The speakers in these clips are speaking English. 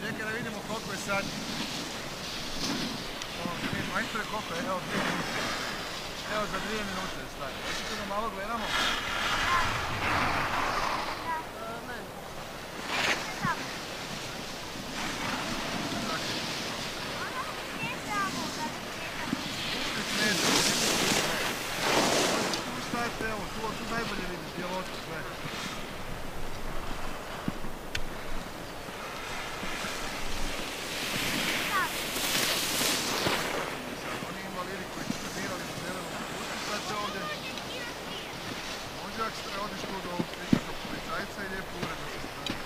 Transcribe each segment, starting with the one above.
Čekaj da vidimo koliko je sad. Majstore koliko je, evo 2 minute. Evo za 2 minute je stari. Hoćete da malo gledamo? Tu stavite, evo, tu najbolje vidite, evo to sve. Odiš tu do ovog sličnog policajca i lijepo uredno se stavi.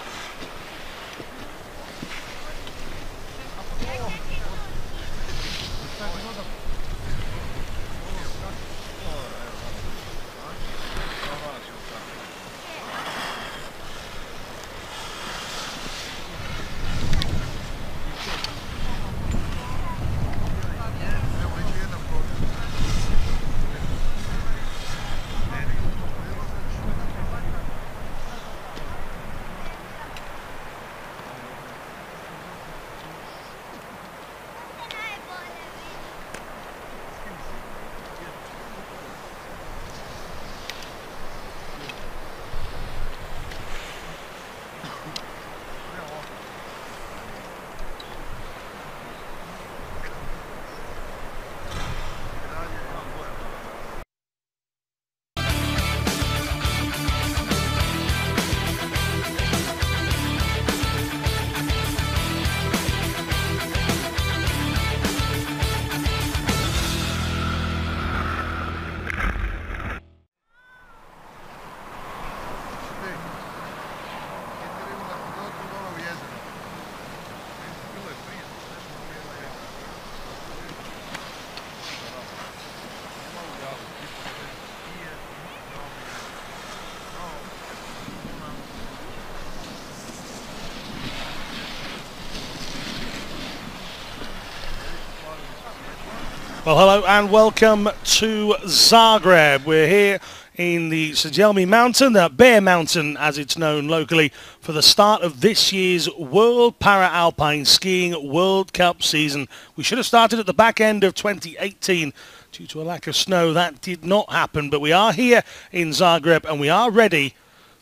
Well, hello and welcome to Zagreb. We're here in the Zagreb Mountain, the Bear Mountain as it's known locally, for the start of this year's World Para-Alpine Skiing World Cup season. We should have started at the back end of 2018 due to a lack of snow. That did not happen, but we are here in Zagreb and we are ready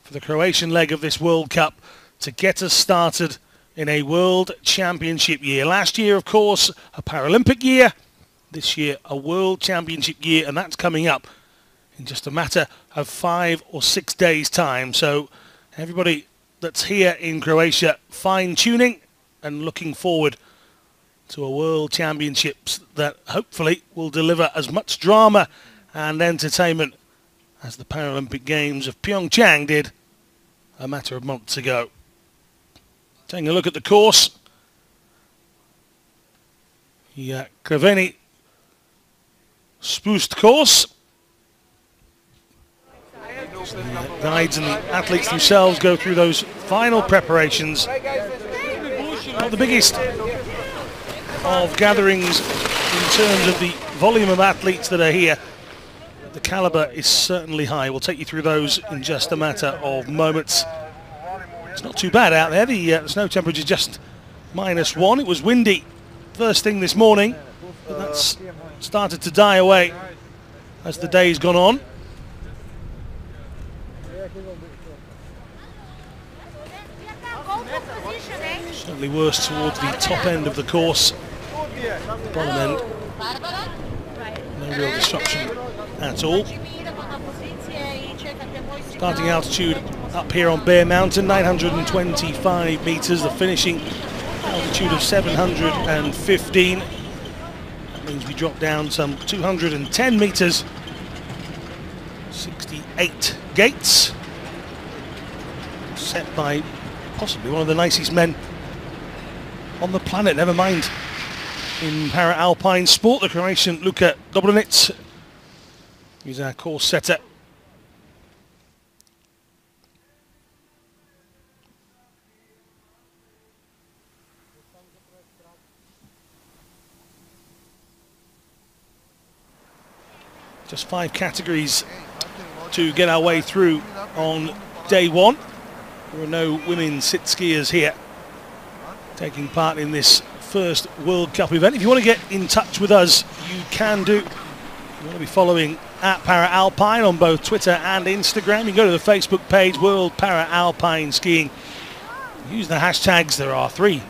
for the Croatian leg of this World Cup to get us started in a World Championship year. Last year, of course, a Paralympic year. This year, a World Championship year, and that's coming up in just a matter of 5 or 6 days' time. So everybody that's here in Croatia, fine-tuning and looking forward to a World Championships that hopefully will deliver as much drama and entertainment, as the Paralympic Games of Pyeongchang did a matter of months ago. Taking a look at the course. Kreveni Spust course. The guides and the athletes themselves go through those final preparations. Not the biggest of gatherings in terms of the volume of athletes that are here. The caliber is certainly high. We'll take you through those in just a matter of moments. It's not too bad out there. The snow temperature just -1. It was windy first thing this morning, but that's started to die away as the day's gone on. Certainly worse towards the top end of the course. The bottom end, no real disruption at all. Starting altitude up here on Bear Mountain, 925 metres. The finishing altitude of 715. That means we drop down some 210 metres. 68 gates. Set by possibly one of the nicest men on the planet, never mind in para-alpine sport, the Croatian Luka Dobronic. He's our course setter. Just 5 categories to get our way through on day one. There are no women sit skiers here taking part in this first World Cup event. If you want to get in touch with us, you can do. You want to be following at Para-Alpine on both Twitter and Instagram. You can go to the Facebook page, World Para-Alpine Skiing. Use the hashtags, there are 3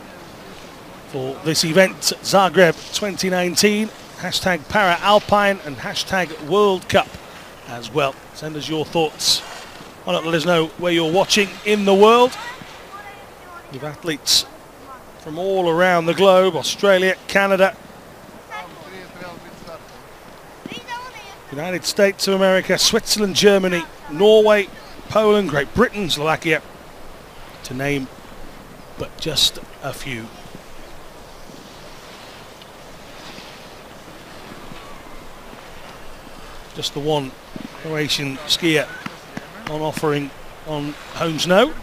for this event, Zagreb 2019, hashtag Para-Alpine and hashtag World Cup as well. Send us your thoughts. Why not let us know where you're watching in the world. With athletes from all around the globe, Australia, Canada, United States of America, Switzerland, Germany, Norway, Poland, Great Britain, Slovakia, to name but just a few. Just the one Croatian skier on offering on home snow.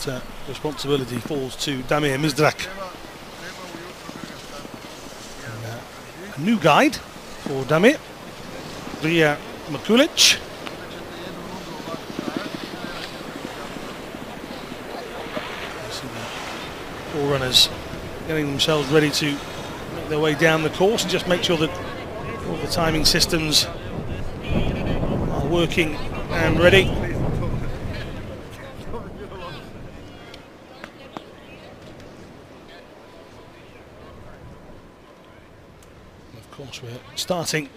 That responsibility falls to Damir Mizdrak. A new guide for Damir, Rija Makulic. All runners getting themselves ready to make their way down the course and just make sure that all the timing systems are working and ready. Of course, we're starting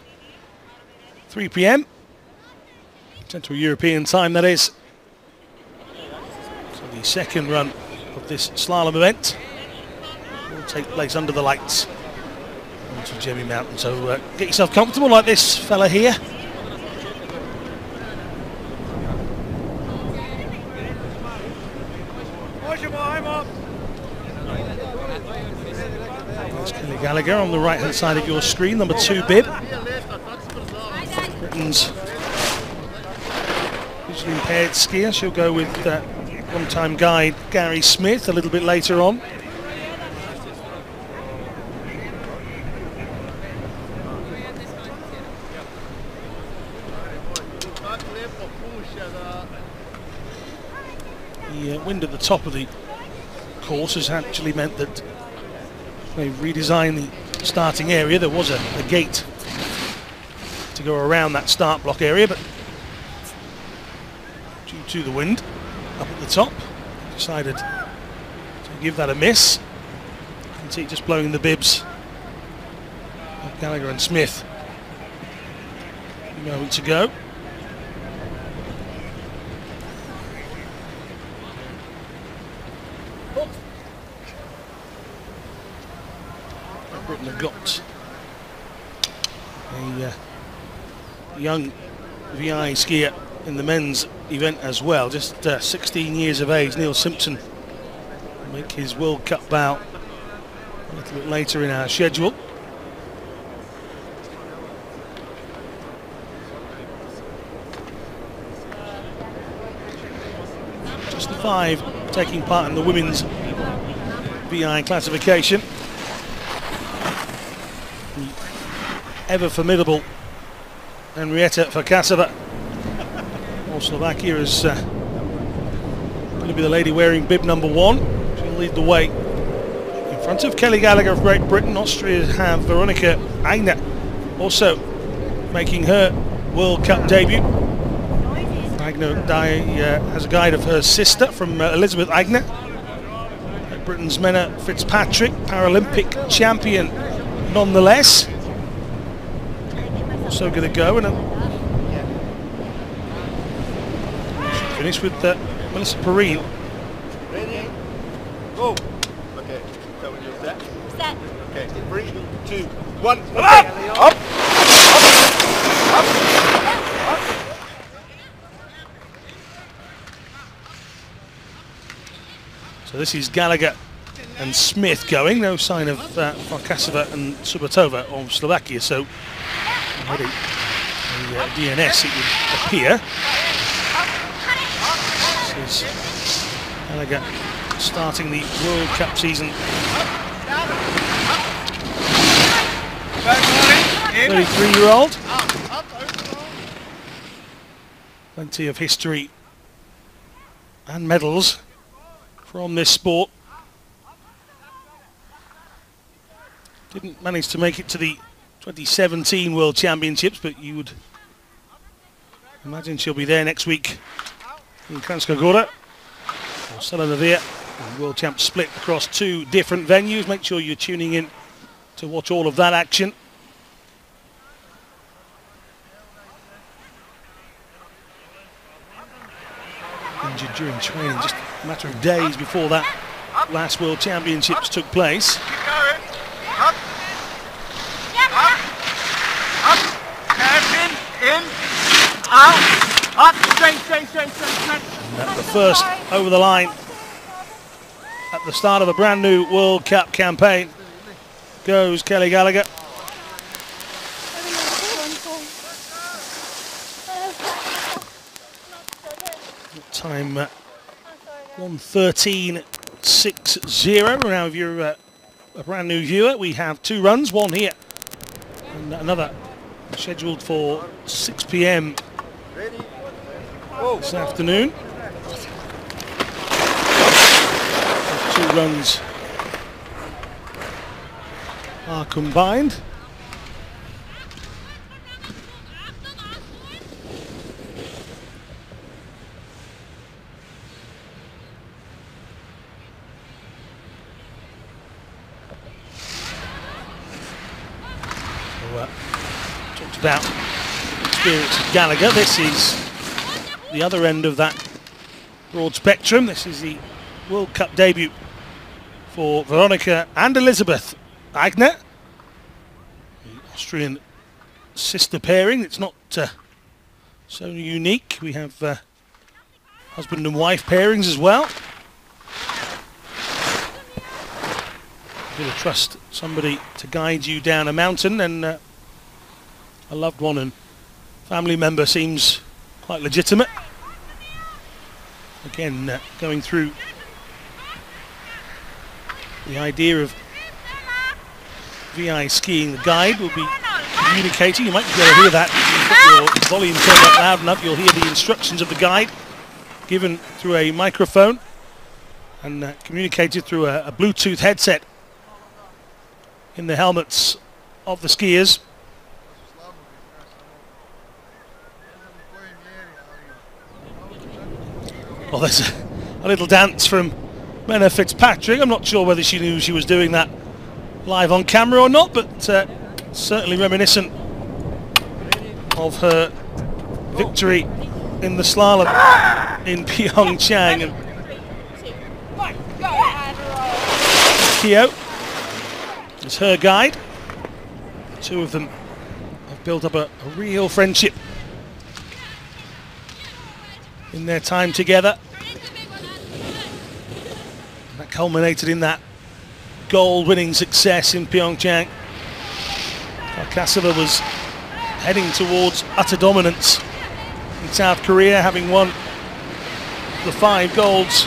3 p.m. Central European time, that is. So the second run of this slalom event will take place under the lights onto Gemmy Mountain. So get yourself comfortable like this fella here. That's Kelly Gallagher on the right hand side of your screen, number 2 bib. Britain's visually impaired skier. She'll go with long-time guide Gary Smith a little bit later on. The wind at the top of the course has actually meant that they redesigned the starting area. There was a gate to go around that start block area, but due to the wind up at the top, decided to give that a miss. You can see just blowing the bibs of Gallagher and Smith a moment to go. Britain have got a young VI skier in the men's event as well, just 16 years of age. Neil Simpson will make his World Cup bout a little bit later in our schedule. Just the 5 taking part in the women's VI classification. The ever formidable Henrietta Farkasova of Slovakia is going to be the lady wearing bib number 1. She'll lead the way in front of Kelly Gallagher of Great Britain. Austria have Veronika Eigner also making her World Cup debut. Eigner has a guide of her sister from Elizabeth Eigner. Britain's Menna Fitzpatrick, Paralympic champion nonetheless. Also going to go and finish with Melissa Perrine. Ready? Go! Okay, so when you're set. Set. Okay, 3, 2, 1. Okay. Up! So this is Gallagher and Smith going. No sign of Farkasova and Subatova of Slovakia. So the DNS, it would appear. This is Gallagher starting the World Cup season. 33-year-old. Plenty of history and medals from this sport. Didn't manage to make it to the 2017 World Championships, but you would imagine she'll be there next week in Kranjska Gora. Selenavir, World Champ split across 2 different venues. Make sure you're tuning in to watch all of that action. Injured during training, just a matter of days before that last World Championships took place. And the first over the line at the start of a brand new World Cup campaign goes Kelly Gallagher. Time 1:13.60. Now, if you're a brand new viewer, we have 2 runs, one here and another scheduled for 6 p.m. this afternoon. 2 runs are combined. Talked about experience of Gallagher. This is the other end of that broad spectrum. This is the World Cup debut for Veronika and Elizabeth Eigner, the Austrian sister pairing. It's not so unique. We have husband and wife pairings as well. You've got to trust somebody to guide you down a mountain, and a loved one and family member seems quite legitimate. Again, going through the idea of VI skiing, the guide will be communicating. You might be able to hear that. If you put your volume turned up loud enough, you'll hear the instructions of the guide given through a microphone and communicated through a Bluetooth headset in the helmets of the skiers. Well, there's a little dance from Menna Fitzpatrick. I'm not sure whether she knew she was doing that live on camera or not, but certainly reminiscent of her victory in the slalom in Pyeongchang. And Kyo is her guide. The 2 of them have built up a real friendship in their time together. That culminated in that gold-winning success in Pyeongchang. Farkasova was heading towards utter dominance in South Korea, having won the 4 golds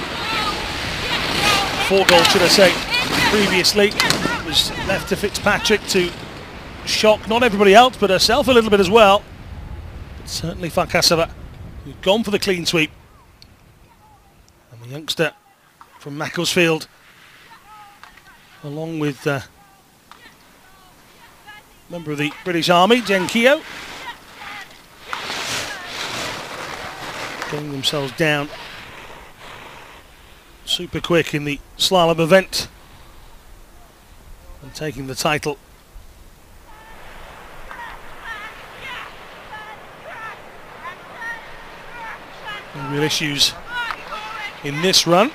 should I say, previously. It was left to Fitzpatrick to shock not everybody else but herself a little bit as well. But certainly Farkasova, who'd gone for the clean sweep. And the youngster from Macclesfield, along with member of the British Army, Jen Keogh, getting themselves down super quick in the slalom event and taking the title. No real issues in this run.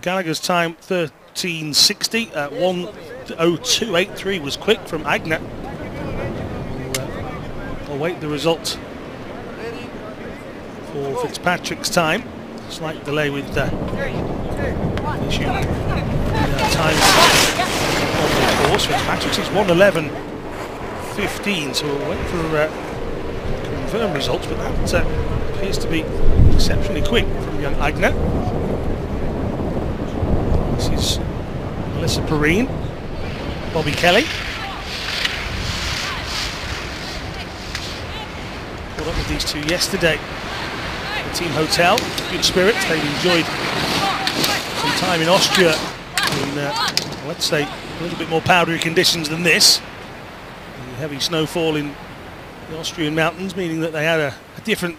Gallagher's time 13:60 at 1:02.83 was quick from Agner. We'll await the result for Fitzpatrick's time. Slight delay with issue time on the course. Fitzpatrick's is 1:11.15, so we'll wait for confirmed results, but that appears to be exceptionally quick from young Agner. This is Melissa Perrine, Bobby Kelly. Caught up with these two yesterday at the team hotel. Good spirits. They've enjoyed some time in Austria in, let's say, a little bit more powdery conditions than this. The heavy snowfall in the Austrian mountains, meaning that they had a different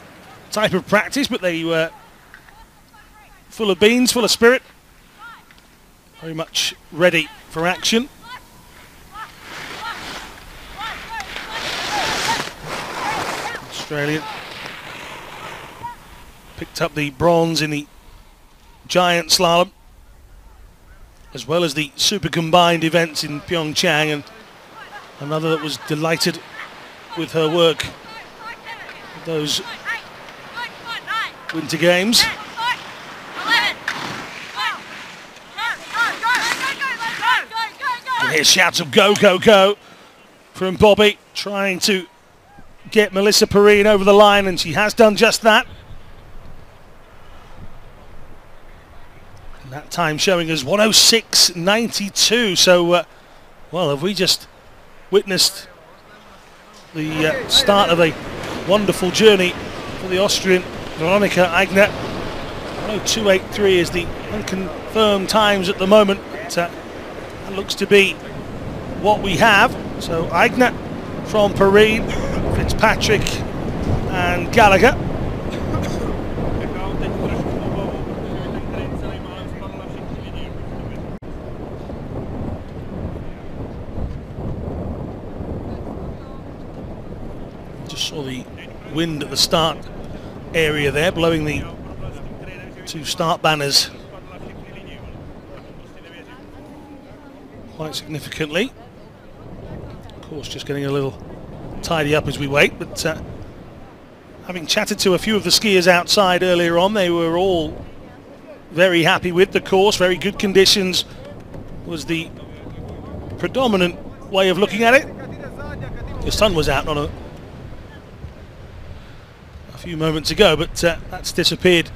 type of practice, but they were full of beans, full of spirit. Very much ready for action. Australian picked up the bronze in the giant slalom, as well as the super combined events in Pyeongchang, and another that was delighted with her work at those Winter Games. Here's shouts of go, go, go from Bobby, trying to get Melissa Perrine over the line, and she has done just that. And that time showing us 1:06.92. So, well, have we just witnessed the start of a wonderful journey for the Austrian Veronika Agner. 1:02.83 is the unconfirmed times at the moment. But, that looks to be what we have. So Agner from Perrine, Fitzpatrick and Gallagher. Just saw the wind at the start area there, blowing the two start banners quite significantly. Of course, just getting a little tidy up as we wait, but having chatted to a few of the skiers outside earlier on, they were all very happy with the course. Very good conditions was the predominant way of looking at it. The sun was out on a few moments ago, but that's disappeared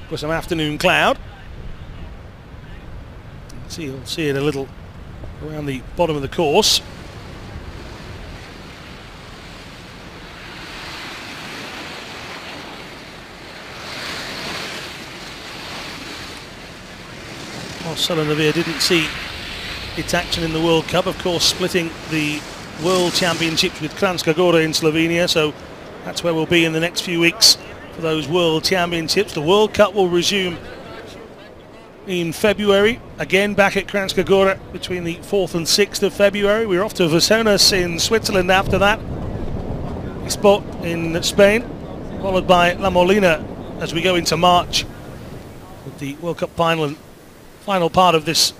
for some afternoon cloud. You'll see it a little around the bottom of the course. Well, Solonavir didn't see its action in the World Cup, of course, splitting the World Championships with Kranjska Gora in Slovenia, so that's where we'll be in the next few weeks for those World Championships. The World Cup will resume in February, again back at Kranjska Gora between the 4th and 6th of February. We're off to Vesonas in Switzerland after that. spot in Spain, followed by La Molina as we go into March with the World Cup final and final part of this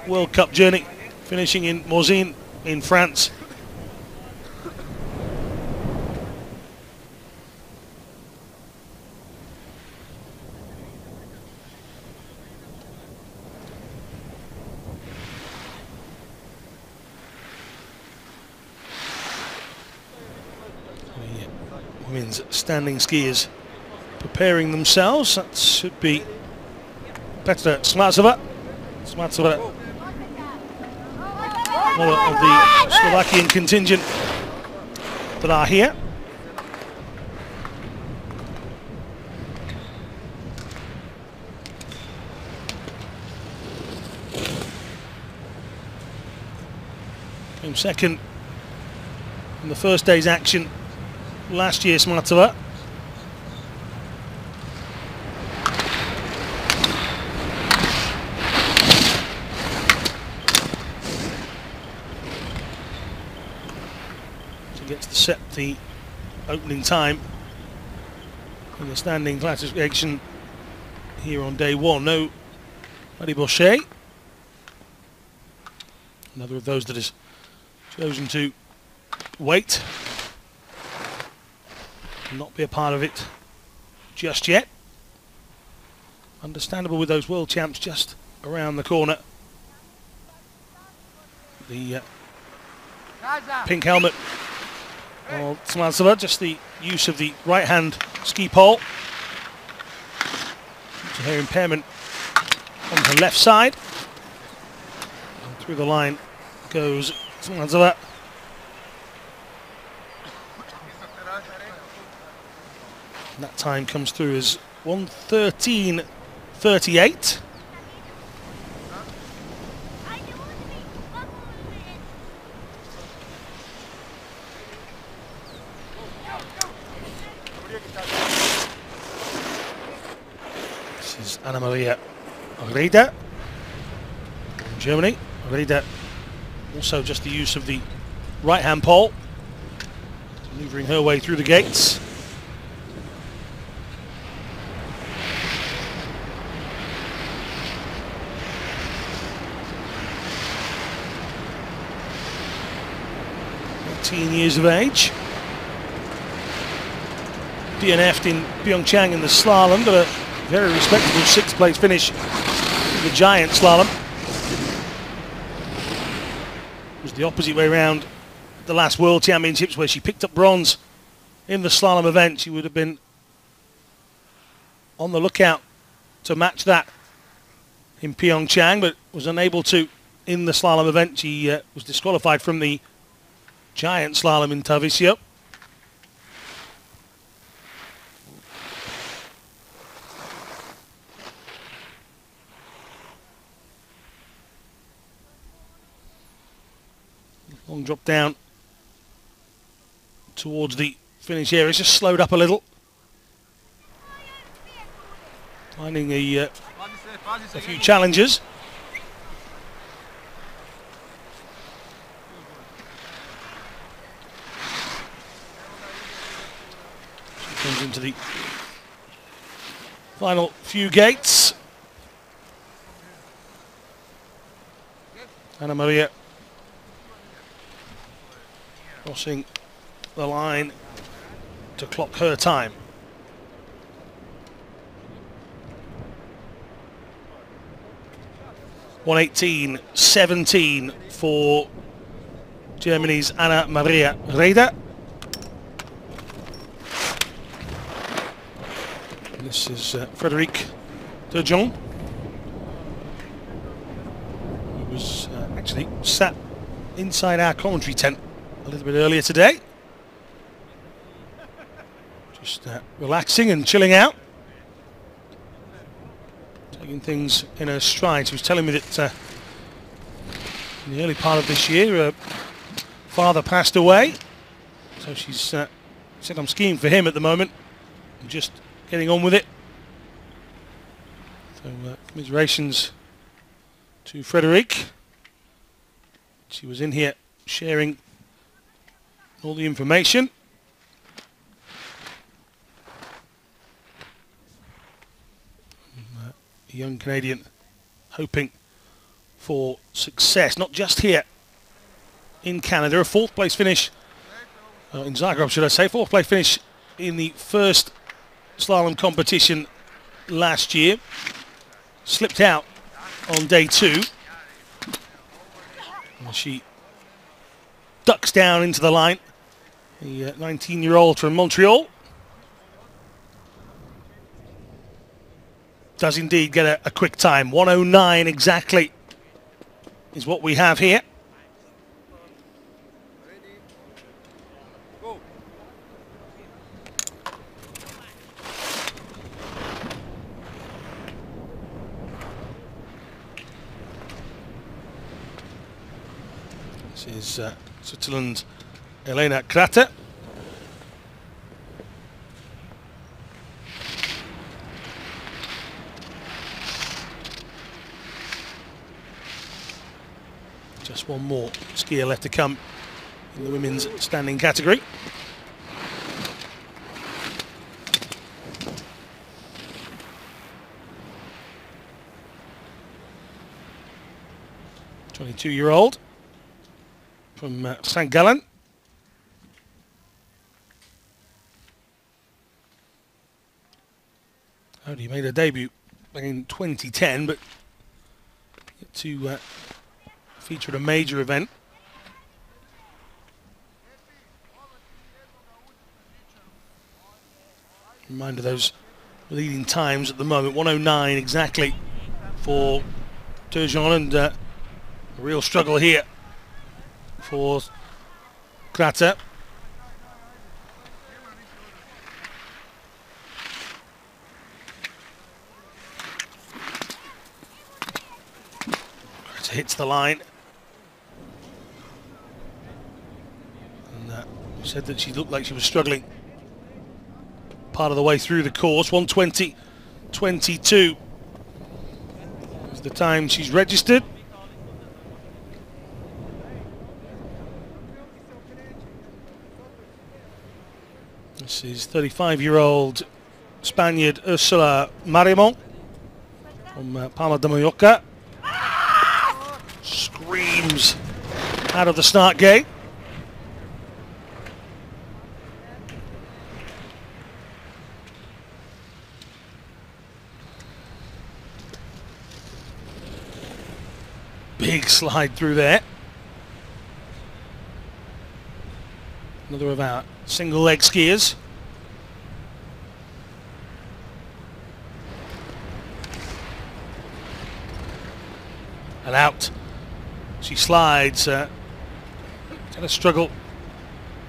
World Cup journey, finishing in Morzine in France. Women's standing skiers preparing themselves. That should be Petra Smacova. Smacova, one of the Slovakian contingent that are here. Came second in the first day's action last year, Smacova. She gets to set the opening time in the standing classification here on day one. No Marie Bochet. Another of those that has chosen to wait, not be a part of it just yet. Understandable with those world champs just around the corner. The pink helmet of Smacova, just the use of the right hand ski pole. Her impairment on her left side. And through the line goes Smacova. That time comes through as 1:13:38. This is Anna Maria Reda from Germany. Reda also just the use of the right hand pole, maneuvering her way through the gates. Years of age. DNF'd in Pyeongchang in the slalom, but a very respectable 6th place finish in the giant slalom. It was the opposite way around the last World Championships, where she picked up bronze in the slalom event. She would have been on the lookout to match that in Pyeongchang, but was unable to in the slalom event. She was disqualified from the giant slalom in Tarvisio. Long drop down towards the finish area. It's just slowed up a little. Finding a few challenges. Comes into the final few gates. Anna Maria crossing the line to clock her time. (1:18:17) for Germany's Anna Maria Reda. This is Frédéric Turgeon, who was actually sat inside our commentary tent a little bit earlier today. Just relaxing and chilling out. Taking things in her stride. She was telling me that in the early part of this year, her father passed away. So she's said, I'm skiing for him at the moment. I'm just getting on with it. So commiserations to Frédéric. She was in here sharing all the information. a young Canadian hoping for success, not just here in Canada. A fourth place finish in Zagreb, should I say. Fourth place finish in the first slalom competition last year. Slipped out on day 2. And she ducks down into the line. The 19-year-old from Montreal does indeed get a quick time. 1:09 exactly is what we have here. This is Switzerland's Elena Krater. Just one more skier left to come in the women's standing category. A 22-year-old from St. Gallen. Only made a debut back in 2010, but yet to feature at a major event. Reminder those leading times at the moment. 1:09 exactly for Turgeon, and a real struggle here for Krater. Krater hits the line. And said that she looked like she was struggling part of the way through the course. 1:20.22 is the time she's registered. This is 35-year-old Spaniard Ursula Marimon from Palma de Mallorca. Screams out of the start gate. Big slide through there. Another of our single leg skiers. And out. She slides. Had a struggle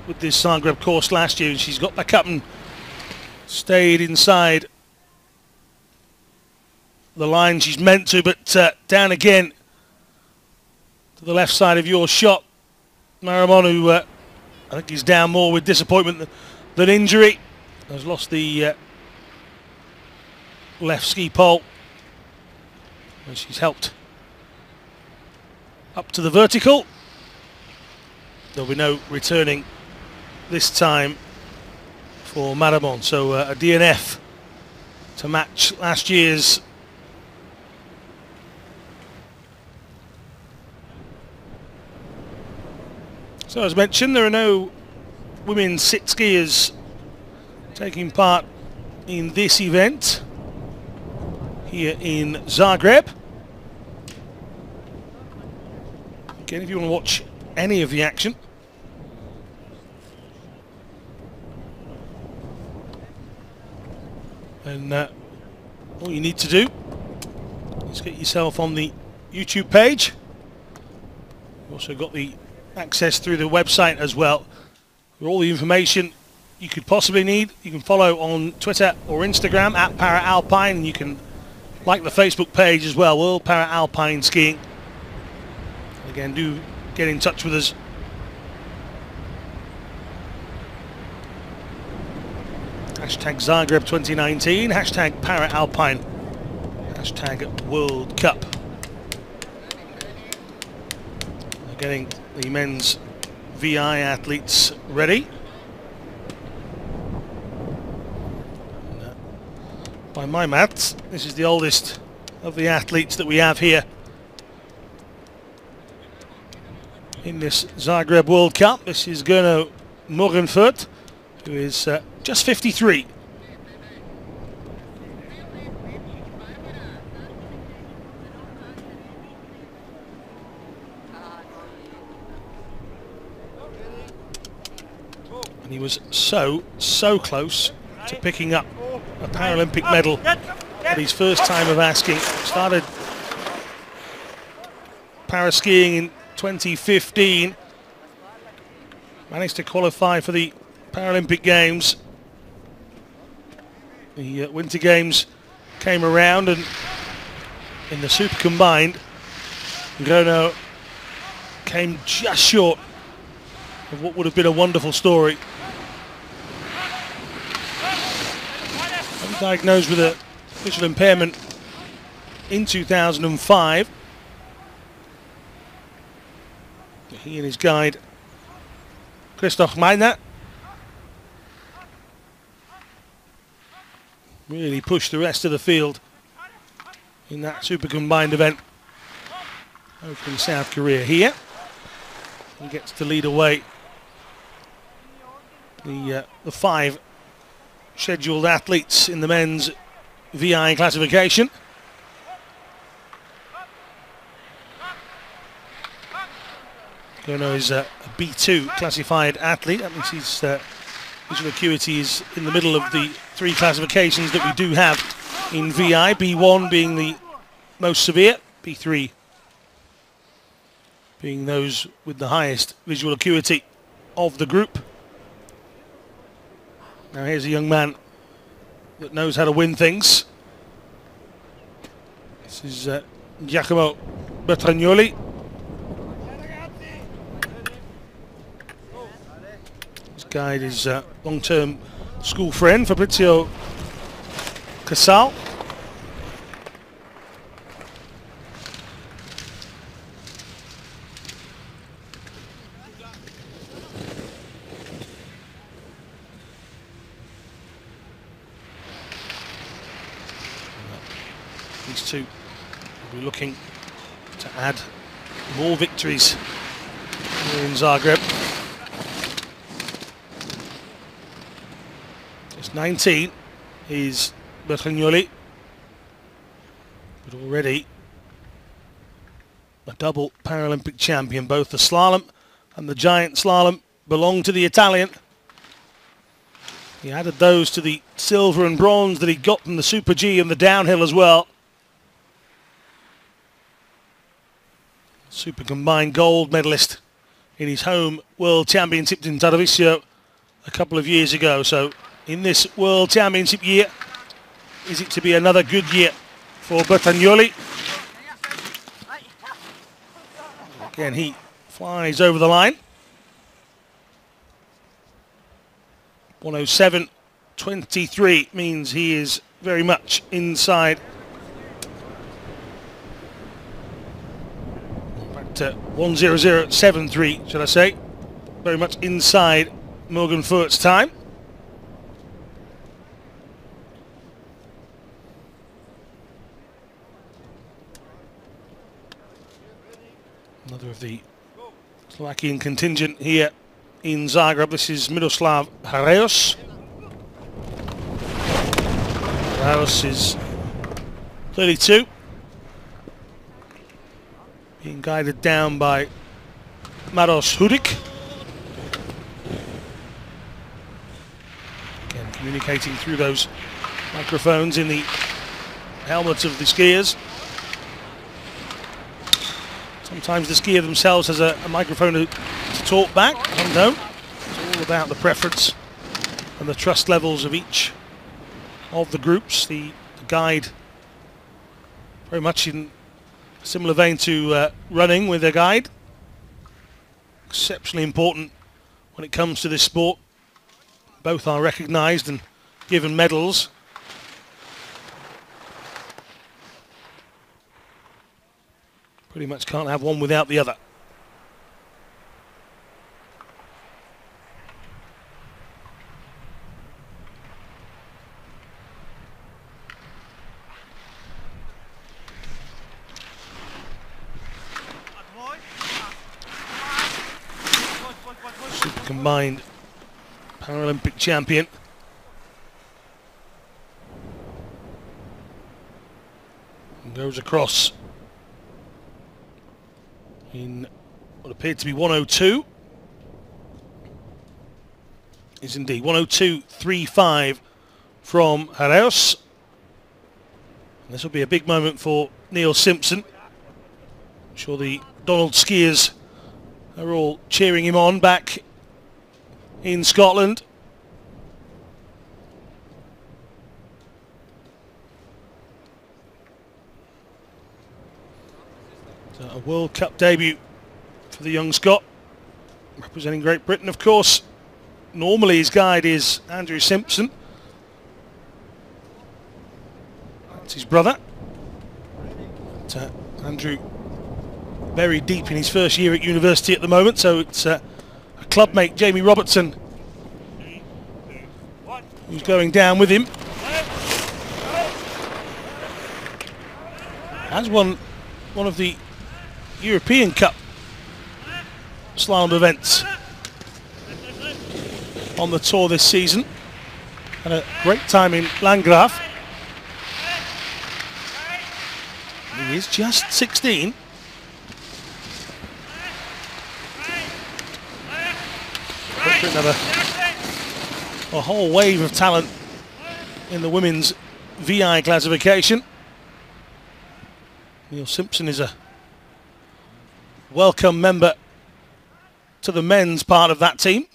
with this Zagreb course last year, and she's got back up and stayed inside the line she's meant to, but down again to the left side of your shot. Marimon, who I think he's down more with disappointment than injury, has lost the left ski pole, and she's helped up to the vertical. There'll be no returning this time for Marimon, so a DNF to match last year's So as mentioned, there are no women's sit skiers taking part in this event here in Zagreb. Again, if you want to watch any of the action, then all you need to do is get yourself on the YouTube page. You've also got the access through the website as well for all the information you could possibly need. You can follow on Twitter or Instagram at Paralpine, and you can like the Facebook page as well, World Paralpine Skiing. Again, do get in touch with us. Hashtag Zagreb 2019, hashtag Paralpine, hashtag World Cup. We're getting the men's VI athletes ready. And, by my maths, this is the oldest of the athletes that we have here in this Zagreb World Cup. This is Giacomo Bertagnoli, who is just 53. And he was so close to picking up a Paralympic medal at his first time of asking. Started para-skiing in 2015. Managed to qualify for the Paralympic Games. The Winter Games came around, and in the Super Combined, Giacomo came just short of what would have been a wonderful story. Diagnosed with a visual impairment in 2005. He and his guide Christoph Meiner really pushed the rest of the field in that Super Combined event over in South Korea. Here he gets to lead away the 5 scheduled athletes in the men's VI classification. Giacomo is a B2 classified athlete. That means his visual acuity is in the middle of the 3 classifications that we do have in VI, B1 being the most severe, B3 being those with the highest visual acuity of the group. Now here's a young man that knows how to win things. This is Giacomo Bertagnoli. His guide is long-term school friend Fabrizio Casal. These two will be looking to add more victories here in Zagreb. Just 19 is Bertagnoli, but already a double Paralympic champion. Both the slalom and the giant slalom belong to the Italian. He added those to the silver and bronze that he got from the Super G and the downhill as well. Super Combined gold medalist in his home World Championship in Tarvisio a couple of years ago. So in this World Championship year, is it to be another good year for Bertagnoli? Again, he flies over the line. 107.23 means he is very much inside. 1:00.73, should I say? Very much inside Morgan Furt's time. Another of the Slovakian contingent here in Zagreb. This is Miroslav Haraeus. Haraeus is 32. Being guided down by Maros Hudik. Again, communicating through those microphones in the helmets of the skiers. Sometimes the skier themselves has a microphone to talk back. Unknown. It's all about the preference and the trust levels of each of the groups. The guide very much in similar vein to running with a guide. Exceptionally important when it comes to this sport. Both are recognised and given medals. Pretty much can't have one without the other. combined Paralympic champion. And goes across in what appeared to be 102. Is indeed 102.35 from Heraeus. This will be a big moment for Neil Simpson. I'm sure the Donald skiers are all cheering him on back in Scotland. So a World Cup debut for the young Scot, representing Great Britain, of course. Normally his guide is Andrew Simpson. That's his brother. But, Andrew very deep in his first year at university at the moment, so it's a clubmate, Jamie Robertson, who's going down with him. Has won one of the European Cup slalom events on the tour this season. Had a great time in Landgraf. He is just 16. A whole wave of talent in the women's VI classification. Neil Simpson is a welcome member to the men's part of that team.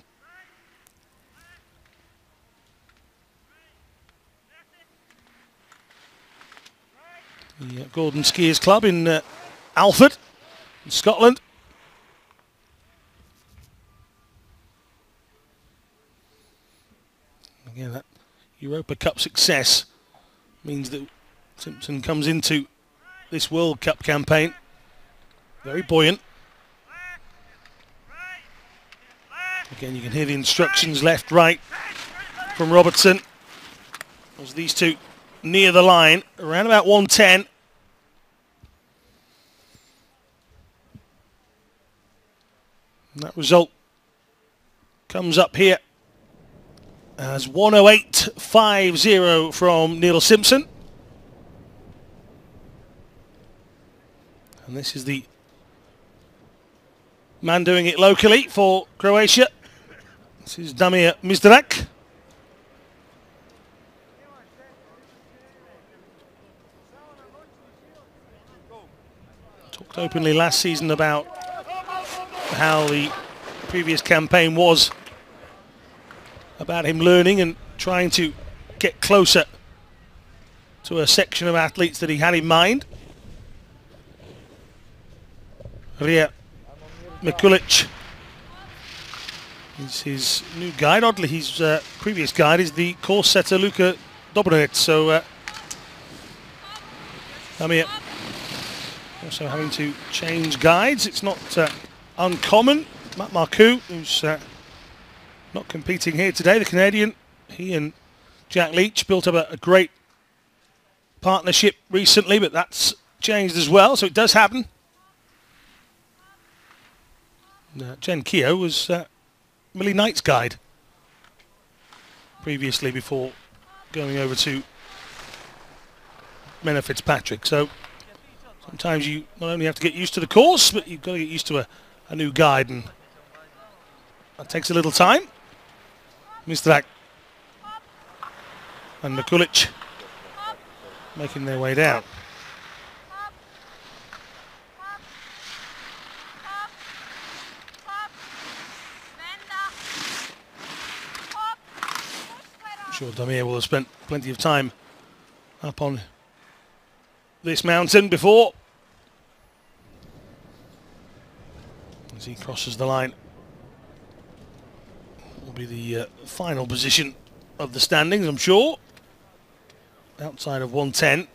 The Gordon Skiers Club in Alford, in Scotland. Again, that Europa Cup success means that Simpson comes into this World Cup campaign very buoyant. Again, you can hear the instructions left, right from Robertson as these two near the line, around about 110. And that result comes up here as 108.50 from Neil Simpson. And this is the man doing it locally for Croatia. This is Damir Mizdarak. Talked openly last season about how the previous campaign was about him learning and trying to get closer to a section of athletes that he had in mind. Ria Mikulic is his new guide. Oddly, his previous guide is the course setter Luka Dobranic. So Damir also having to change guides. It's not uncommon. Matt Marcoux, who's not competing here today, the Canadian, he and Jack Leach built up a great partnership recently, but that's changed as well, so it does happen. Jen Keogh was Millie Knight's guide previously before going over to Menna Fitzpatrick. So sometimes you not only have to get used to the course, but you've got to get used to a new guide, and that takes a little time. Mizdarak and Mikulic making their way down. I'm sure Damir will have spent plenty of time up on this mountain before. As he crosses the line, will be the final position of the standings, I'm sure. Outside of 110.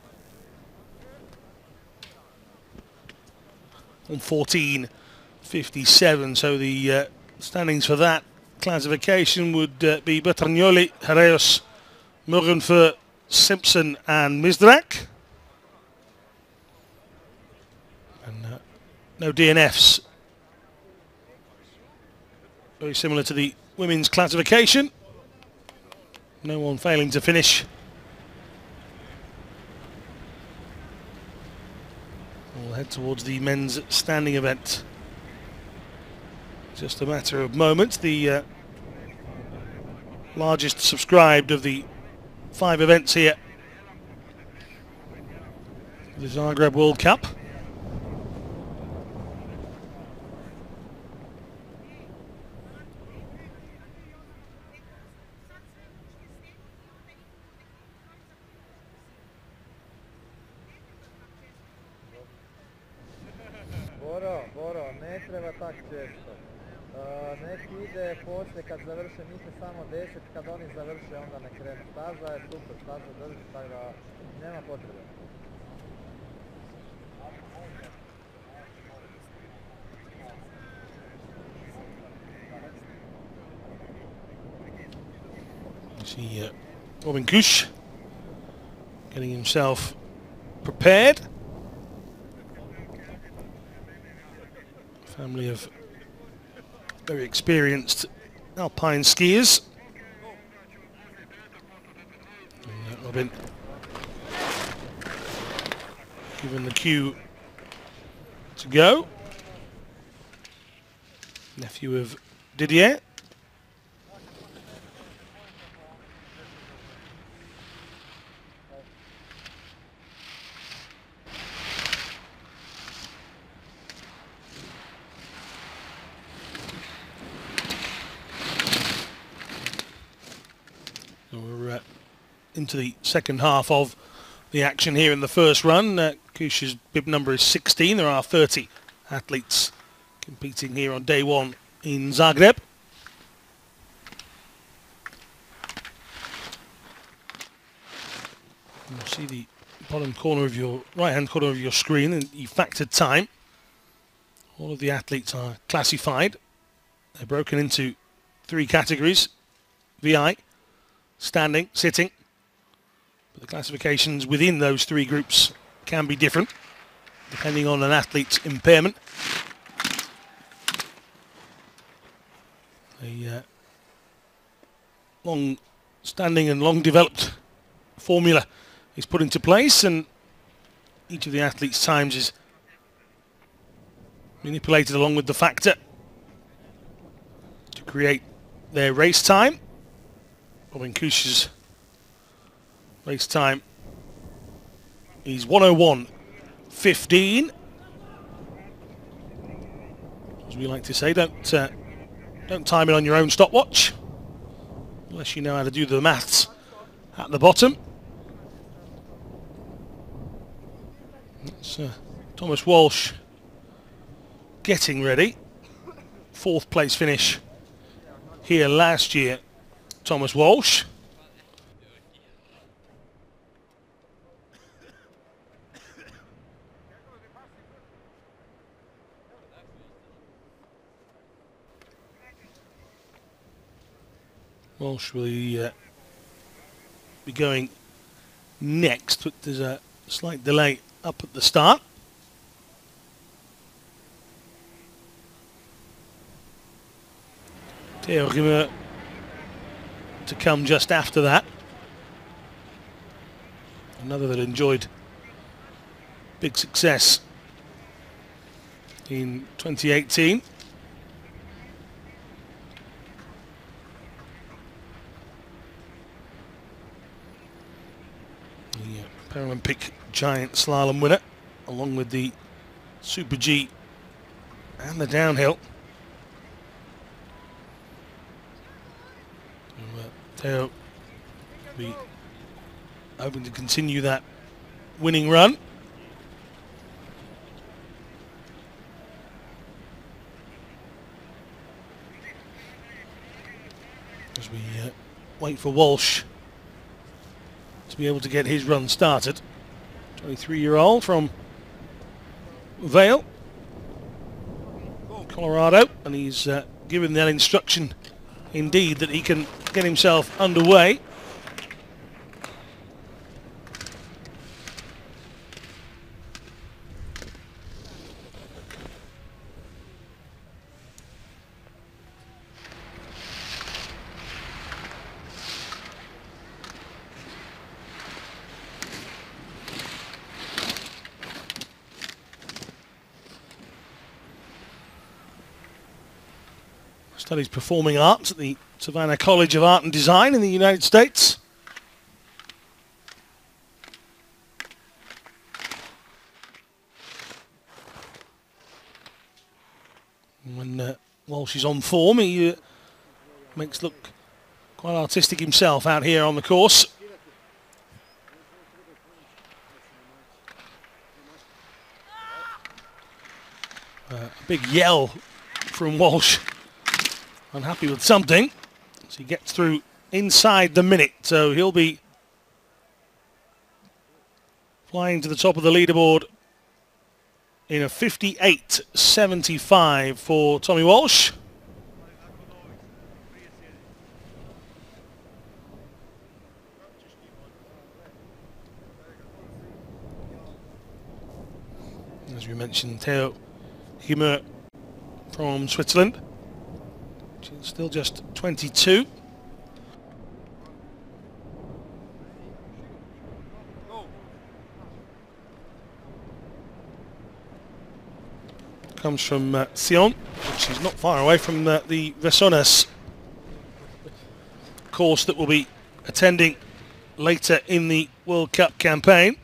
114.57, so the standings for that classification would be Bertagnoli, Heraeus, Murenfer, Simpson and Mizdarak. And no DNFs Very similar to the women's classification. No one failing to finish. We'll head towards the men's standing event. Just a matter of moments. The largest subscribed of the 5 events here. The Zagreb World Cup. Boro, ne treba tak često. Neki ide poslije kad završe, misle samo 10, kad oni završe onda ne krenu. Staza je super, staza drži, tako da nema potrebe. You see Robin Kush getting himself prepared. Family of very experienced Alpine skiers. And Robin given the cue to go. Nephew of Didier. We're into the second half of the action here in the first run. Kush's bib number is 16. There are 30 athletes competing here on day one in Zagreb. You'll see the bottom corner of your right-hand corner of your screen, and you factored time. All of the athletes are classified. They're broken into 3 categories: VI, standing, sitting. But the classifications within those 3 groups can be different depending on an athlete's impairment. A long-standing and long-developed formula is put into place, and each of the athletes' times is manipulated along with the factor to create their race time. Robin Kush's race time is 1:01:15. As we like to say, don't time it on your own stopwatch, unless you know how to do the maths at the bottom. That's Thomas Walsh getting ready. 4th place finish here last year, Thomas Walsh. Walsh will be going next, but there's a slight delay up at the start. Theo to come just after that. Another that enjoyed big success in 2018. The Paralympic giant slalom winner, along with the Super G and the downhill. Theo will be hoping to continue that winning run. As we wait for Walsh to be able to get his run started. 23-year-old from Vale, Colorado, and he's given that instruction indeed that he can get himself underway. Studies performing arts at the Savannah College of Art and Design in the United States. When Walsh is on form, he makes look quite artistic himself out here on the course. A big yell from Walsh, unhappy with something, so he gets through inside the minute, so he'll be flying to the top of the leaderboard in a 58.75 for Tommy Walsh. As we mentioned, Theo Humer from Switzerland, which is still just 22. Comes from Sion, which is not far away from the Vesonas course that will be attending later in the World Cup campaign.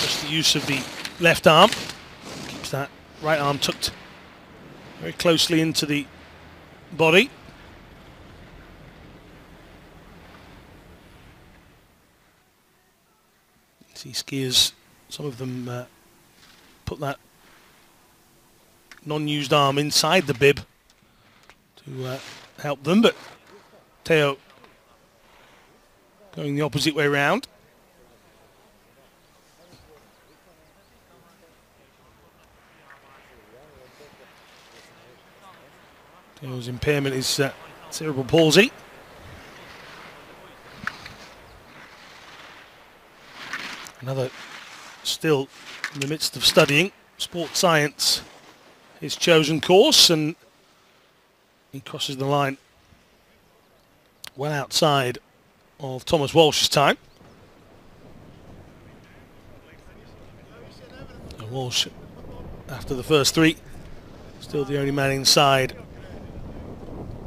Just the use of the left arm, keeps that right arm tucked very closely into the body. See skiers, some of them put that non-used arm inside the bib to help them, but Theo going the opposite way round. His impairment is cerebral palsy. Another still in the midst of studying sports science, his chosen course, and he crosses the line well outside of Thomas Walsh's time. So Walsh, after the first three, still the only man inside.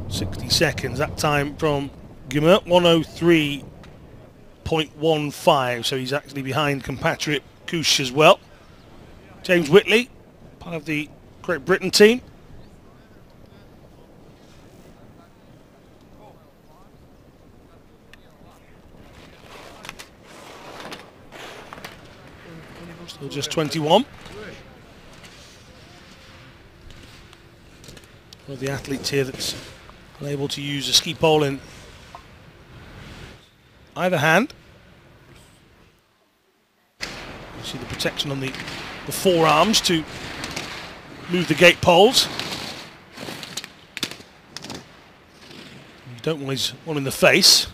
60 seconds, that time from Gumer, 103.15, so he's actually behind compatriot Kush as well. James Whitley, part of the Great Britain team. Still just 21. One of the athletes here that's unable to use a ski pole in either hand. You see the protection on the forearms to move the gate poles. You don't want his one in the face.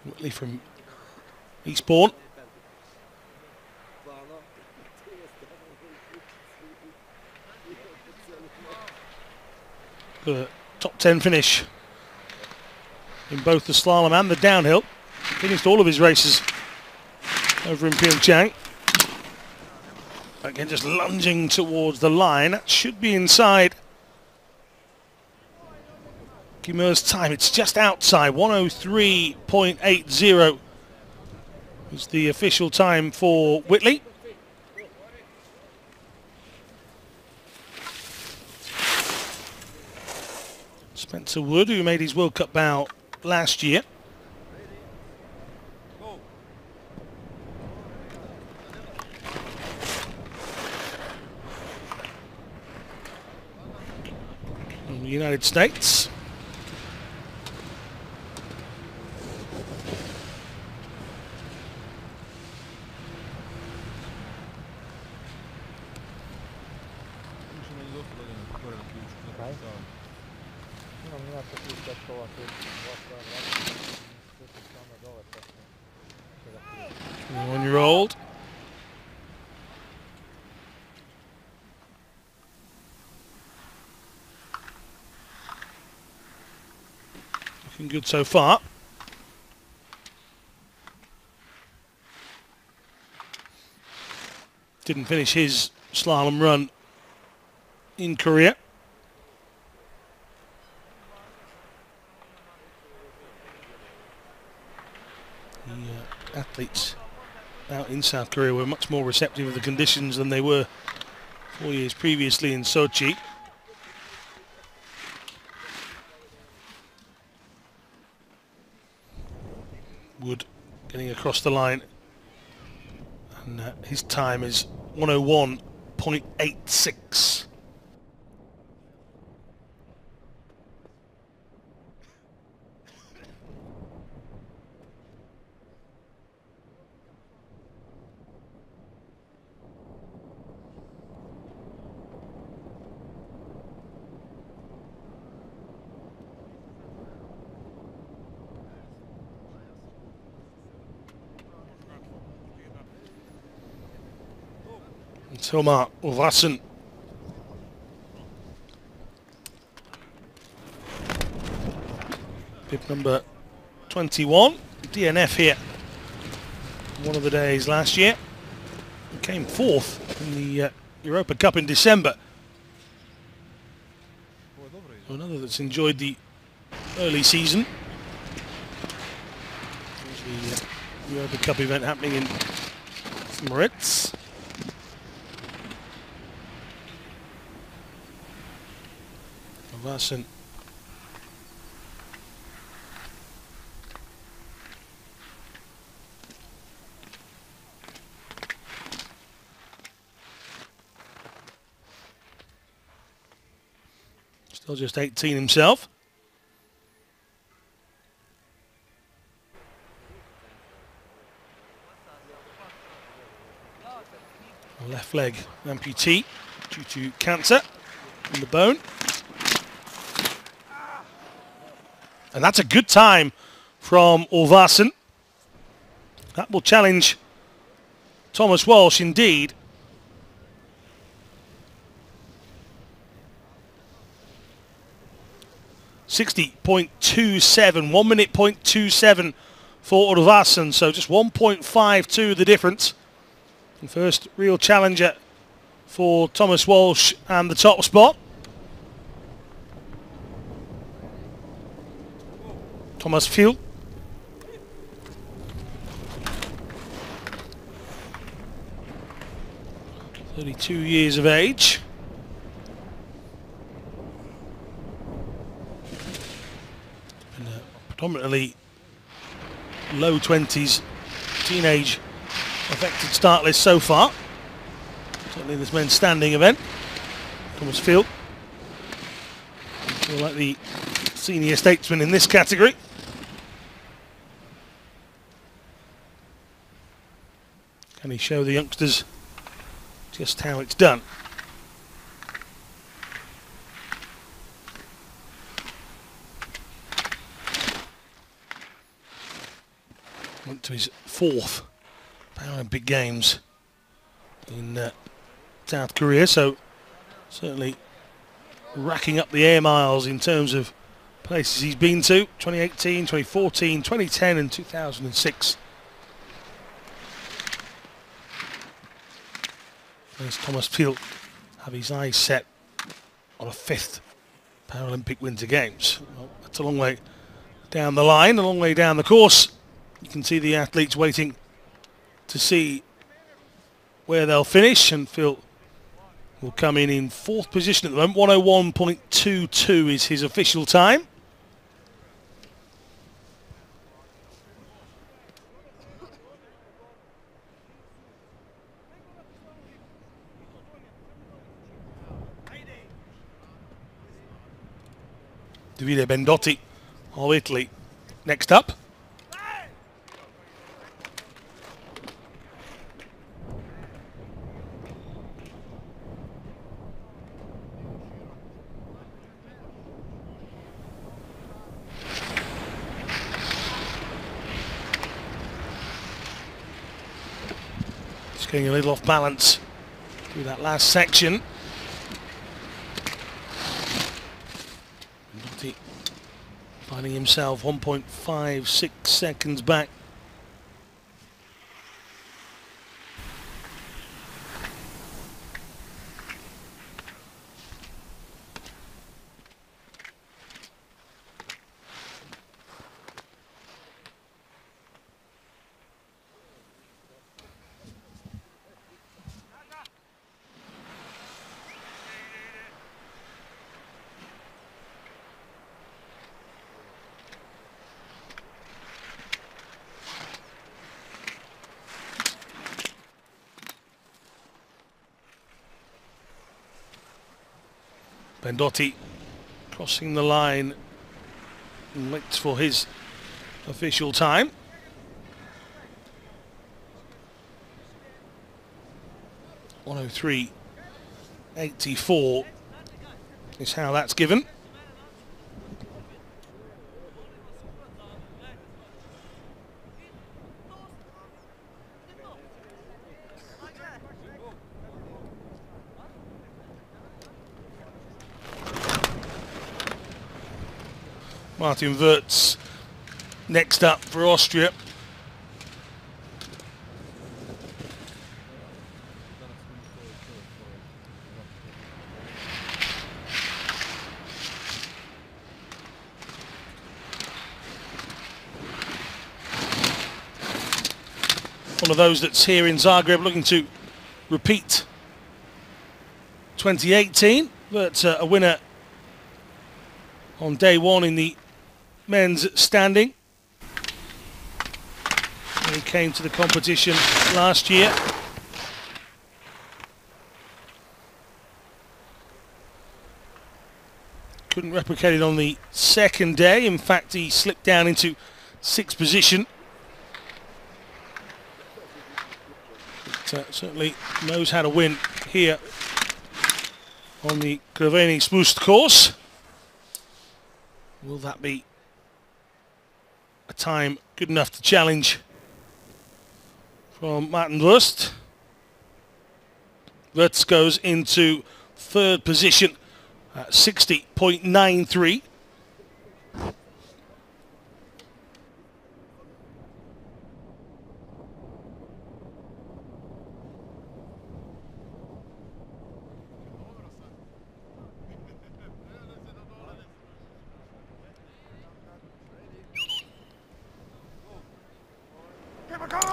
Whitley from Eastbourne. The top 10 finish in both the slalom and the downhill. Finished all of his races over in Pyeongchang. Again, just lunging towards the line. That should be inside Gumer's time. It's just outside. 103.80 is the official time for Whitley. Spencer Wood, who made his World Cup bow last year. From the United States. gore na ključu. Kaj? Imam inače tu čekova, tu se onda dole čekova. 1-year-old. Looking good so far. Didn't finish his slalom run in Korea. The athletes out in South Korea were much more receptive of the conditions than they were 4 years previously in Sochi. Wood getting across the line, and his time is 101.86. Tilmar Ulvarsson. Bib number 21, DNF here. One of the days last year. He came fourth in the Europa Cup in December. Another that's enjoyed the early season. There's the Europa Cup event happening in Moritz. Ulvarsson. Still just 18 himself. A left leg amputee due to cancer in the bone. And that's a good time from Ulvarsson. That will challenge Thomas Walsh indeed. .27, 1 minute .27 for Ulvarsson, so just 1.52 the difference. And first real challenger for Thomas Walsh and the top spot. Thomas Field. .32 years of age. And predominantly low 20s, teenage affected start list so far. Certainly this men's standing event. Thomas Field. Feel like the senior statesman in this category. Can he show the youngsters just how it's done? Went to his fourth Paralympic Games in South Korea, so certainly racking up the air miles in terms of places he's been to. 2018, 2014, 2010 and 2006. There's Thomas Field have his eyes set on a 5th Paralympic Winter Games. Well, that's a long way down the line, a long way down the course. You can see the athletes waiting to see where they'll finish, and Field will come in 4th position at the moment. 101.22 is his official time. Davide Bendotti of Italy next up. Getting a little off balance through that last section. Bertagnoli finding himself 1.56 seconds back. Bertagnoli crossing the line and waits for his official time. (103.84) is how that's given. Martin Wirtz next up for Austria. One of those that's here in Zagreb looking to repeat 2018, but a winner on day one in the men's standing. He came to the competition last year. Couldn't replicate it on the second day. In fact, he slipped down into 6th position. But, certainly knows how to win here on the Crveni Spust course. Will that be a time good enough to challenge from Martin Wirtz? Wirtz goes into 3rd position at 60.93.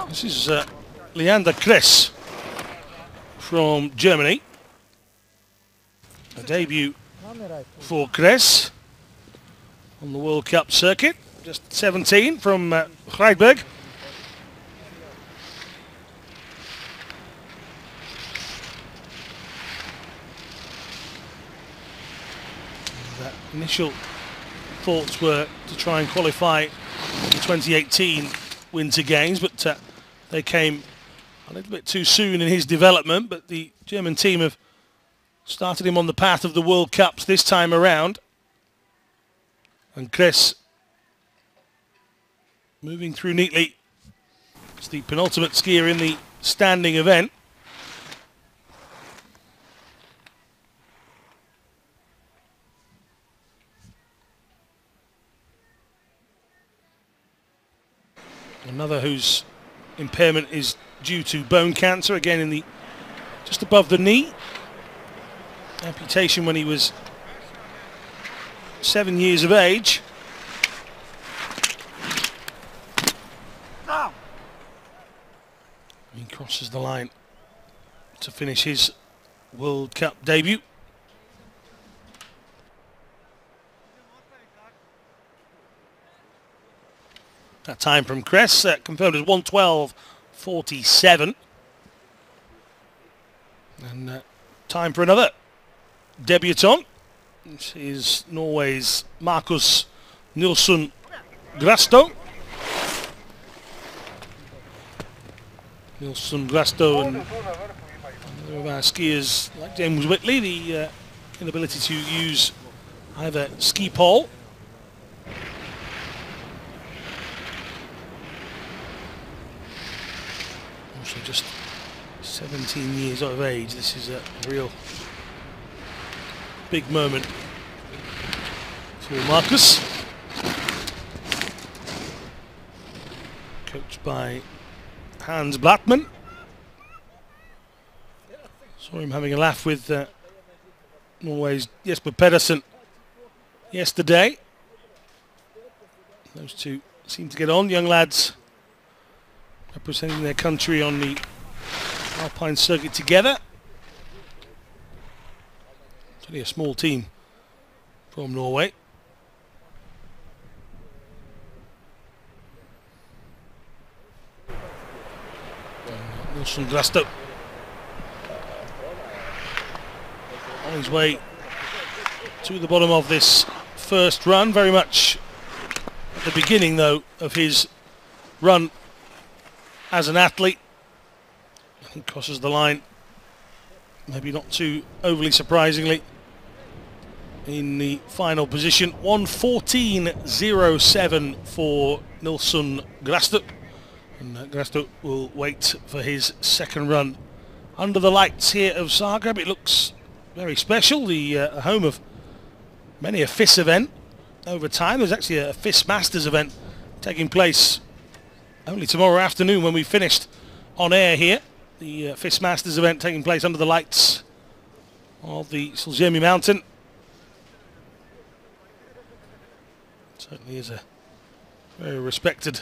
This is Leander Kress from Germany. A debut for Kress on the World Cup circuit. Just 17 from Freiburg. That initial thoughts were to try and qualify the 2018 Winter Games, but they came a little bit too soon in his development. But the German team have started him on the path of the World Cups this time around. And Kress moving through neatly. It's the penultimate skier in the standing event. Another whose impairment is due to bone cancer, again in the just above the knee. Amputation when he was 7 years of age. He crosses the line to finish his World Cup debut. That time from Kress confirmed as 1:12.47. And time for another debutant. This is Norway's Markus Nielsen Grasto. Nielsen Grasto and another of our skiers like James Whitley, the inability to use either ski pole. Also just 17 years of age. This is a real big moment for Marcus. Coached by Hans Blattmann. Saw him having a laugh with Norway's Jesper Pedersen yesterday. Those two seem to get on. Young lads representing their country on the Alpine circuit together. It's only a small team from Norway. Nielsen Grasto on his way to the bottom of this first run, very much at the beginning though of his run as an athlete. He crosses the line, maybe not too overly surprisingly, in the final position. 1:14.07 for Nielsen Grasto. And Grasto will wait for his second run under the lights here of Zagreb. It looks very special, the home of many a FIS event over time. There's actually a FIS Masters event taking place only tomorrow afternoon when we finished on air here. The FIS Masters event taking place under the lights of the Zagreb Mountain. Certainly is a very respected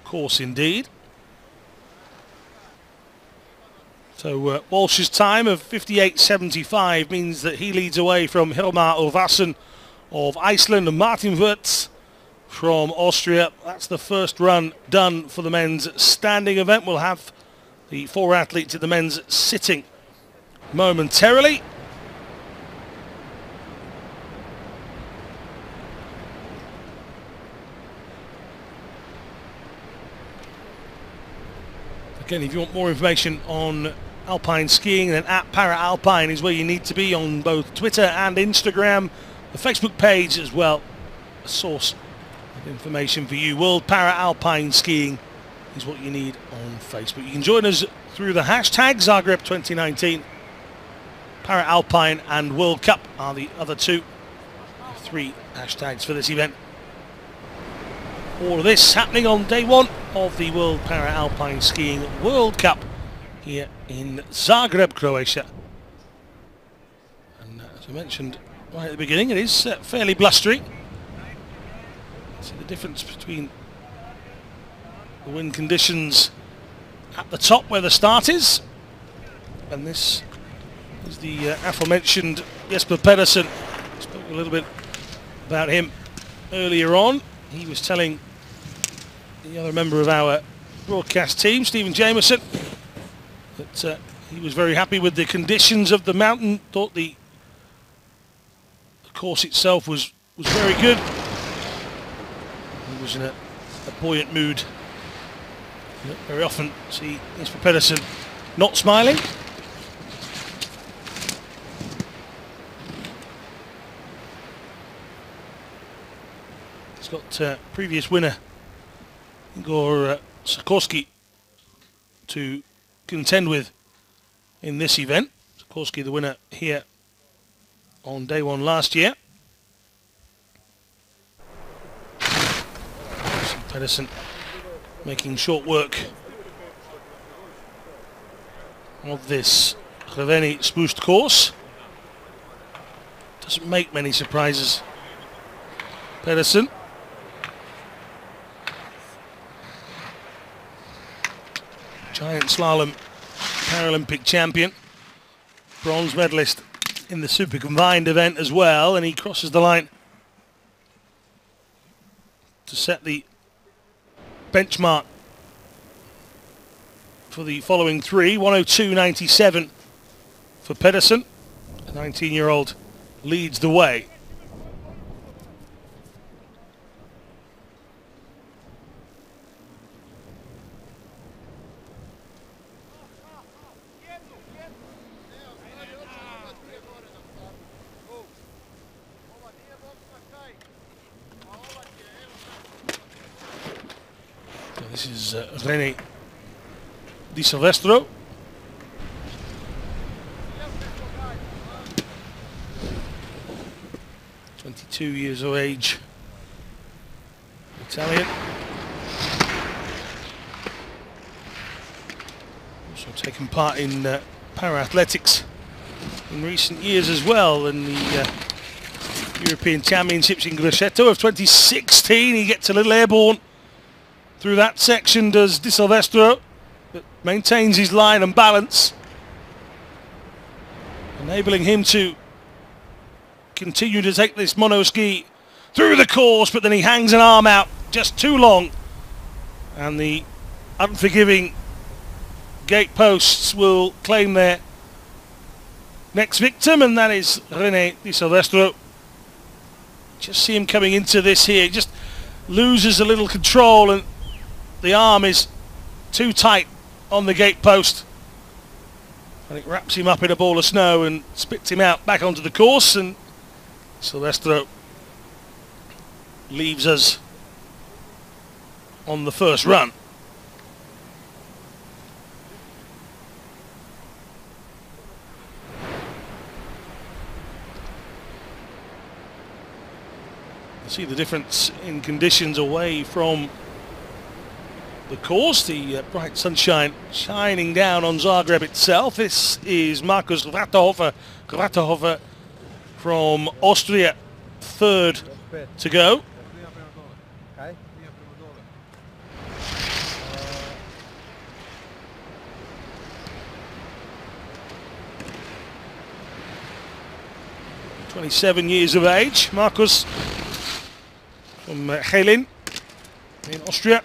course indeed. So Walsh's time of 58.75 means that he leads away from Hilmar Ulfarsson of Iceland and Martin Wirtz from Austria. That's the first run done for the men's standing event. We'll have the four athletes at the men's sitting momentarily. Again, if you want more information on Alpine skiing, then at Paralympic is where you need to be on both Twitter and Instagram. The Facebook page as well, a source of information for you. World Paralympic Skiing is what you need on Facebook. You can join us through the hashtag Zagreb 2019. Paralympic and World Cup are the other two. 3 hashtags for this event. All of this happening on day one of the World Paralympic Skiing World Cup here in Zagreb, Croatia. And as I mentioned right at the beginning, it is fairly blustery. See the difference between the wind conditions at the top where the start is, and this is the aforementioned Jesper Pedersen. Spoke a little bit about him earlier on. He was telling the other member of our broadcast team, Stephen Jameson, that he was very happy with the conditions of the mountain, thought the course itself was very good. He was in a buoyant mood. You don't very often see Jesper Pedersen not smiling. He's got previous winner Igor Sikorsky to contend with in this event. Sikorsky, the winner here on day one last year. Pedersen making short work of this Crveni Spust course. Doesn't make many surprises, Pedersen. Giant slalom Paralympic champion, bronze medalist in the super combined event as well, and he crosses the line to set the benchmark for the following 3. 1:02.97 for Pedersen. The 19-year-old leads the way. This is Lenny De Silvestro 22 years of age. Italian. Also taken part in para-athletics in recent years as well, in the European Championships in Grosseto of 2016. He gets a little airborne through that section, does De Silvestro, but maintains his line and balance, enabling him to continue to take this monoski through the course, but then he hangs an arm out just too long, and the unforgiving gate posts will claim their next victim, and that is Lenny De Silvestro. Just see him coming into this here, just loses a little control, and the arm is too tight on the gate post, and it wraps him up in a ball of snow and spits him out back onto the course, and Silvestro leaves us on the first run. See the difference in conditions away from the course, the bright sunshine shining down on Zagreb itself. This is Markus Gratahofer from Austria, third to go. Kaj? 27 years of age, Markus from Helin in Austria.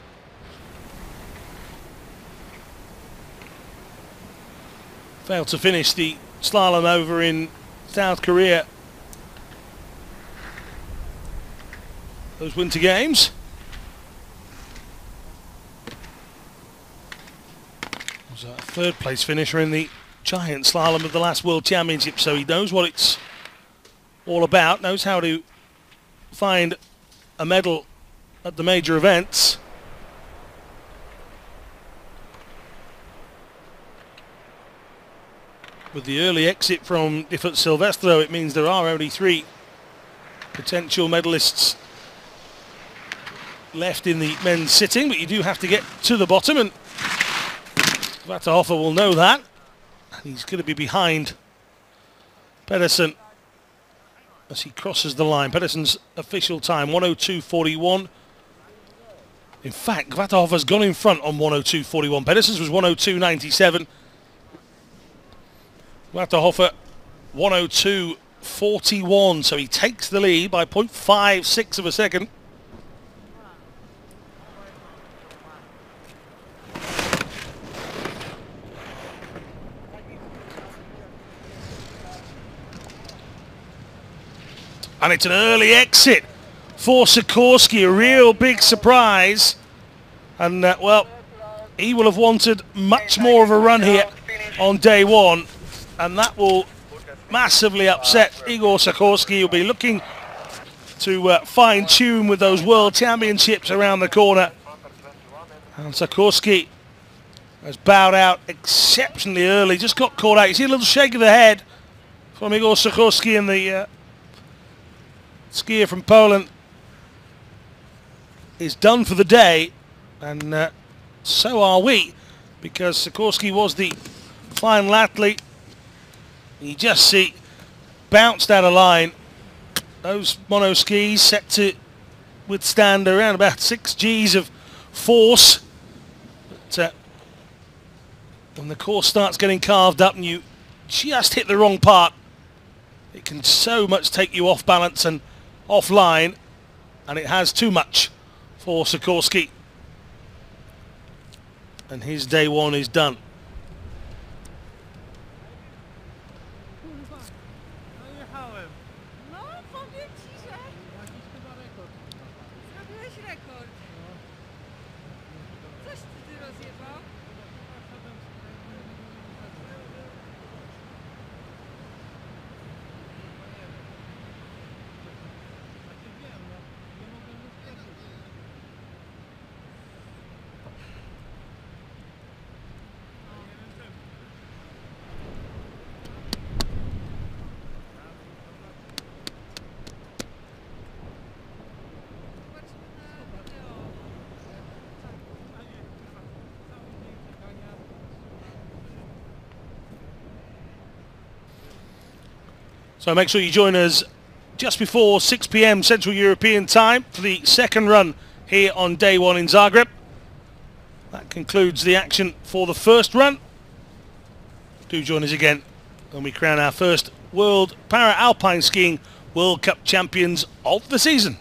Failed to finish the slalom over in South Korea, those Winter Games. Was a third place finisher in the giant slalom of the last World Championship, so he knows what it's all about, knows how to find a medal at the major events. With the early exit from De Silvestro, it means there are only 3 potential medalists left in the men's sitting, but you do have to get to the bottom, and Gratahofer will know that. He's going to be behind Pedersen as he crosses the line. Pedersen's official time, 1:02.41. In fact, Gratahofer's gone in front on 1:02.41. Pedersen's was 1:02.97. Gratahofer 1:02.41, so he takes the lead by 0.56 of a second. And it's an early exit for Sikorsky, a real big surprise. And, well, he will have wanted much more of a run here on day one. And that will massively upset Igor Sikorsky. He'll be looking to fine-tune with those World Championships around the corner. And Sikorsky has bowed out exceptionally early, just got caught out. You see a little shake of the head from Igor Sikorsky, and the skier from Poland is done for the day, and so are we, because Sikorsky was the final athlete. You just see bounced out of line. Those mono skis set to withstand around about 6 Gs of force. But when the course starts getting carved up and you just hit the wrong part, it can so much take you off balance and offline, and it has too much for Sikorsky. And his day one is done. So make sure you join us just before 6 p.m. Central European time for the second run here on day one in Zagreb. That concludes the action for the first run. Do join us again when we crown our first World Para-Alpine Skiing World Cup champions of the season.